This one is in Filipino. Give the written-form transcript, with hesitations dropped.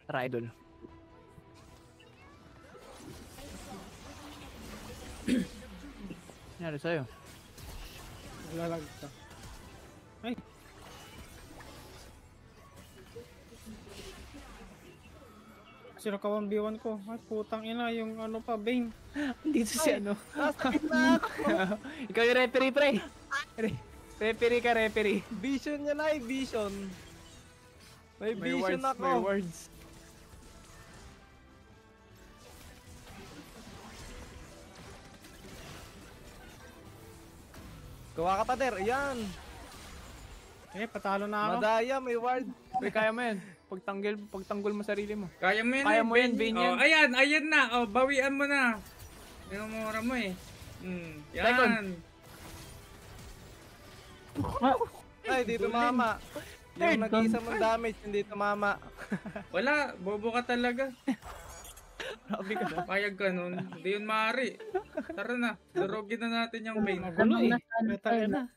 Tara, idol. Nangyari sa'yo? Lalag ka. Ay! Sino ka 1v1 ko? Ay, putang ina, yung ano pa, Bane. Dito si ano. Nasakit na ako. Ikaw yung referee, pre. Referee ka, referee. Vision niya na vision. May vision ako. May words. Gawa ka pa, Der. Ayan. Eh, patalo na ako. Madaya, may ward. Pre, kaya mo yan. Pagtanggol mo sarili mo. Kaya mo yan. Kaya mo yan, Bane yan. Oh, ayan na. Oh, bawian mo na. Minumura mo eh. Yan. Second. Ay, di tumama. Third. Yung nag-iisa mong damage, hindi tumama. Wala, bobo ka talaga. Grabe ka. Papayag ka nun. Hindi yun maaari. Tara na, durugin na natin yung Bane. Magulo eh. Metal na.